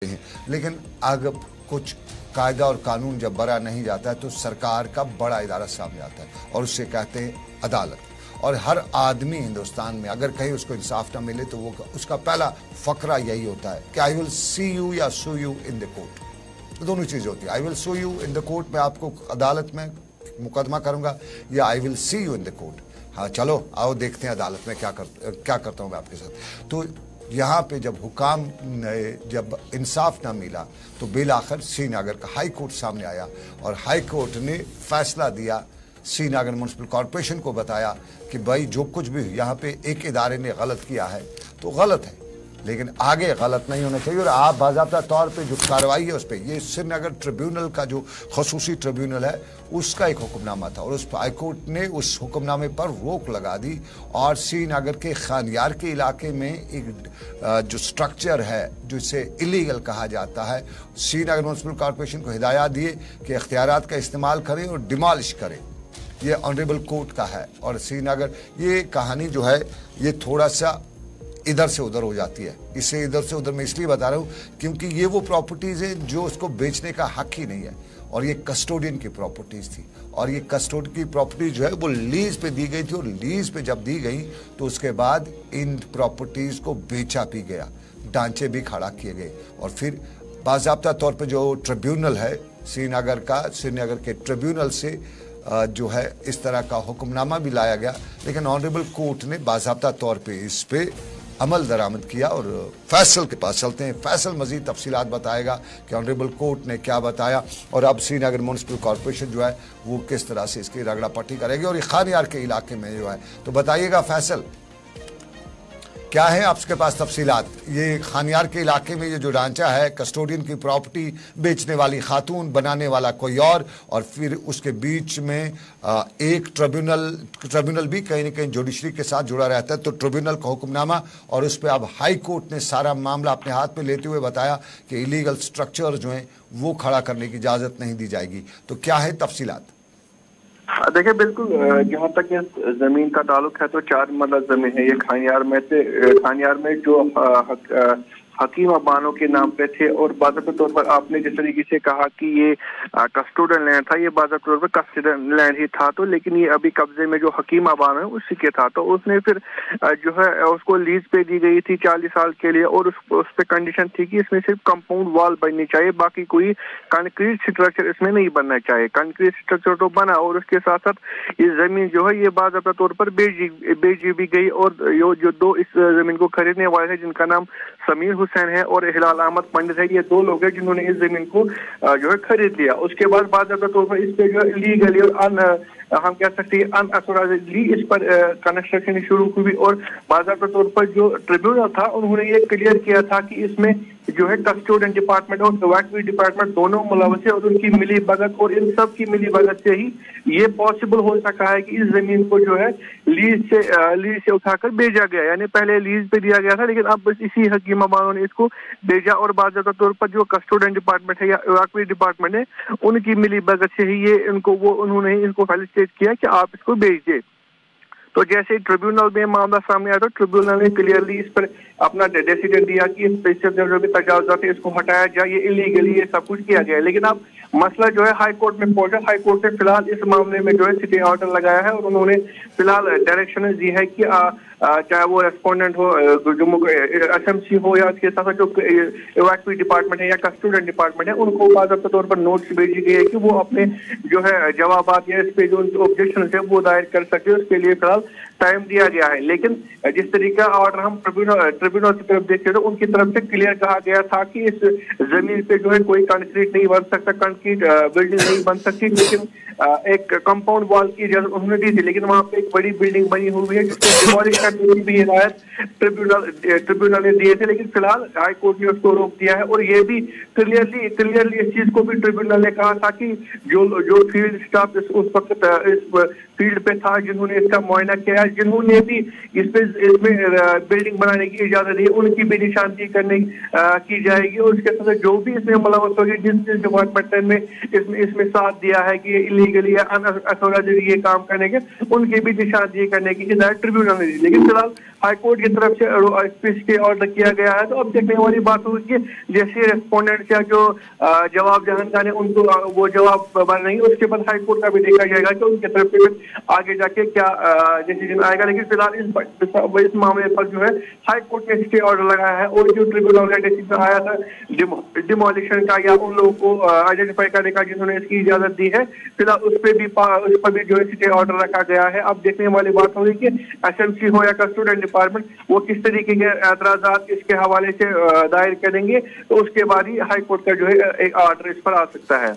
हैं, लेकिन अगर कुछ कायदा और कानून जब बड़ा नहीं जाता है तो सरकार का बड़ा इदारा सामने आता है और उससे कहते हैं अदालत। और हर आदमी हिंदुस्तान में अगर कहीं उसको इंसाफ ना मिले तो वो उसका पहला फकरा यही होता है कि आई विल सी यू या sue you in the court. दोनों चीज़ होती है, I will sue you in the court, मैं आपको अदालत में मुकदमा करूंगा, या I will see you in the court. हाँ चलो आओ देखते हैं अदालत में क्या करता हूँ मैं आपके साथ। तो यहाँ पे जब हुकाम जब इंसाफ ना मिला तो बिल आखिर श्रीनगर का हाई कोर्ट सामने आया और हाई कोर्ट ने फैसला दिया, श्रीनगर म्युनिसिपल कॉरपोरेशन को बताया कि भाई जो कुछ भी यहाँ पे एक इदारे ने गलत किया है तो गलत है, लेकिन आगे गलत नहीं होना चाहिए। और आप बाज़ाब्ता तौर पे जो कार्रवाई है उस पर, ये श्रीनगर ट्रिब्यूनल का जो खसूसी ट्रिब्यूनल है उसका एक हुक्मनामा था और उस हाई कोर्ट ने उस हुक्मनामे पर रोक लगा दी और श्रीनगर के खानियार के इलाके में एक जो स्ट्रक्चर है जिसे इलीगल कहा जाता है, श्रीनगर म्युनिसिपल कॉरपोरेशन को हिदायत दिए कि इख्तियारात का इस्तेमाल करें और डिमॉलिश करें। ये ऑनरेबल कोर्ट का है। और श्रीनगर ये कहानी जो है ये थोड़ा सा इधर से उधर हो जाती है। इसे इधर से उधर मैं इसलिए बता रहा हूँ क्योंकि ये वो प्रॉपर्टीज़ हैं जो उसको बेचने का हक ही नहीं है और ये कस्टोडियन की प्रॉपर्टीज़ थी और ये कस्टोडियन की प्रॉपर्टी जो है वो लीज पे दी गई थी और लीज पे जब दी गई तो उसके बाद इन प्रॉपर्टीज़ को बेचा भी गया, ढांचे भी खड़ा किए गए और फिर बाज़ाब्ता तौर पर जो ट्रिब्यूनल है श्रीनगर का, श्रीनगर के ट्रिब्यूनल से जो है इस तरह का हुक्मनामा भी लाया गया, लेकिन ऑनरेबल कोर्ट ने बाज़ाब्ता तौर पे इस पे अमल दरामद किया। और फैसल के पास चलते हैं, फैसल मजीद तफसीलात बताएगा कि ऑनरेबल कोर्ट ने क्या बताया और अब श्रीनगर म्युनिसिपल कॉरपोरेशन जो है वो किस तरह से इसकी रगड़ा पट्टी करेगी और ये खानियार के इलाके में जो है। तो बताइएगा फैसल क्या है आपके पास तफसीलात? ये खानियार के इलाके में ये जो ढांचा है, कस्टोडियन की प्रॉपर्टी बेचने वाली खातून, बनाने वाला कोई और फिर उसके बीच में एक ट्रिब्यूनल भी कहीं ना कहीं जुडिशरी के साथ जुड़ा रहता है। तो ट्रिब्यूनल का हुक्मनामा और उस पर अब हाई कोर्ट ने सारा मामला अपने हाथ में लेते हुए बताया कि इलीगल स्ट्रक्चर जो हैं वो खड़ा करने की इजाज़त नहीं दी जाएगी। तो क्या है तफसीलात? देखिए बिल्कुल, जहाँ तक इस जमीन का ताल्लुक है तो 4 मरला जमीन है। ये खानियार में जो हकीम अबानों के नाम पे थे और बाज़ाब्ता तौर पर आपने जिस तरीके से कहा कि ये कस्टोडियन लैंड था, ये बाज़ाब्ता तौर पर कस्टोडियन लैंड ही था, तो लेकिन ये अभी कब्जे में जो हकीम अबान है उसी के था। तो उसने फिर जो है उसको लीज पे दी गई थी 40 साल के लिए और उस पे कंडीशन थी कि इसमें सिर्फ कंपाउंड वॉल बननी चाहिए, बाकी कोई कंक्रीट स्ट्रक्चर इसमें नहीं बनना चाहिए। कंक्रीट स्ट्रक्चर तो बना और उसके साथ साथ ये जमीन जो है ये बाज़ाब्ता तौर पर बेची भी गई और जो 2 इस जमीन को खरीदने वाले हैं जिनका नाम समीर हुसैन है और हिलाल अहमद पंडित है, ये 2 लोग हैं जिन्होंने इस जमीन को जो है खरीद लिया। उसके बाद बाज़ाब्ता तौर पर इस पे जो है इलीगली और हम कह सकते हैं अनऑथराइज्डली इस पर कंस्ट्रक्शन शुरू हुई और बाज़ाब्ता तौर पर जो ट्रिब्यूनल था उन्होंने ये क्लियर किया था कि इसमें जो है कस्टोडियन डिपार्टमेंट और वैक्वी डिपार्टमेंट दोनों मुलव्वस है और उनकी मिली भगत और इन सब की मिली भगत से ही ये पॉसिबल हो सका है कि इस जमीन को जो है लीज से उठाकर भेजा गया। यानी पहले लीज पे दिया गया था लेकिन अब बस इसी हकीम अबानों ने इसको भेजा और बाज़ाब्ता तौर पर जो कस्टोडियन डिपार्टमेंट है या वैक्वी डिपार्टमेंट है उनकी मिली भगत से ही ये उन्होंने इनको फैसिलिटेट किया कि आप इसको भेज दे। तो जैसे ट्रिब्यूनल में मामला सामने आया तो ट्रिब्यूनल ने क्लियरली इस पर अपना डिसीजन दिया कि इस पे जो भी तजावुज़ात है इसको हटाया जाए, ये इलीगली ये सब कुछ किया गया। लेकिन अब मसला जो है हाई कोर्ट में पहुंचा, हाई कोर्ट ने फिलहाल इस मामले में जो है सिटी ऑर्डर लगाया है और उन्होंने फिलहाल डायरेक्शन दी है कि चाहे वो रेस्पोंडेंट हो, जम्मू एसएमसी हो या इसके साथ जो इवैक्यूएट डिपार्टमेंट है या कस्टोडियन डिपार्टमेंट है उनको बाज़ाब्ता तौर पर नोटिस भेजी गई है कि वो अपने जो है जवाबात या इस पे जो ऑब्जेक्शन है वो दायर कर सके, उसके लिए फिलहाल टाइम दिया गया है। लेकिन जिस तरीका ऑर्डर हम ट्रिब्यूनल की तरफ देखते तो उनकी तरफ से क्लियर कहा गया था कि इस जमीन पे जो है कोई कंक्रीट नहीं बन सकता, कंक्रीट बिल्डिंग नहीं बन सकती, लेकिन एक कंपाउंड वॉल की इजाजत उन्होंने दी थी। लेकिन वहाँ पे एक बड़ी बिल्डिंग बनी हुई है जिसको डिमोलिश करने की भी हिदायत ट्रिब्यूनल ने दिए थे, लेकिन फिलहाल हाई कोर्ट ने उसको रोक दिया है। और ये भी क्लियरली इस चीज को भी ट्रिब्यूनल ने कहा था कि जो फील्ड स्टाफ उस वक्त इस फील्ड पे था, जिन्होंने इसका मुआयना किया, जिन्होंने भी इसमें बिल्डिंग बनाने की इजाजत दी, उनकी भी निशानदेही करने की जाएगी। और उसके साथ जो भी इसमें मुलव्वस होगी, जिस डिपार्टमेंट ने इसमें साथ दिया है कि इलीगली या अनअथोराइज्ड ये काम करने के, उनकी भी निशानदेही करने की हिदायत ट्रिब्यूनल ने दी। लेकिन फिलहाल हाई कोर्ट की तरफ से स्टे ऑर्डर किया गया है। तो अब देखने वाली बात होगी कि जैसे रेस्पोंडेंट या जो जवाब दहनकार है उनको वो जवाब बन नहीं, उसके बाद हाई कोर्ट का भी देखा जाएगा कि उनकी तरफ से आगे जाके क्या डिसीजन आएगा। लेकिन फिलहाल इस मामले पर जो है हाई कोर्ट ने स्टे ऑर्डर लगाया है, और जो ट्रिब्यूनल का डिसीजन आया था डिमोलिशन का या उन लोगों को आइडेंटिफाई करने का जिन्होंने इसकी इजाजत दी है, फिलहाल उस पर भी जो है स्टे ऑर्डर रखा गया है। अब देखने वाली बात होगी कि एसएमसी हो या कस्टोडियल डिपार्टमेंट वो किस तरीके के एतराजात इसके हवाले से दायर करेंगे, तो उसके बाद ही हाई कोर्ट का जो है एक ऑर्डर इस पर आ सकता है।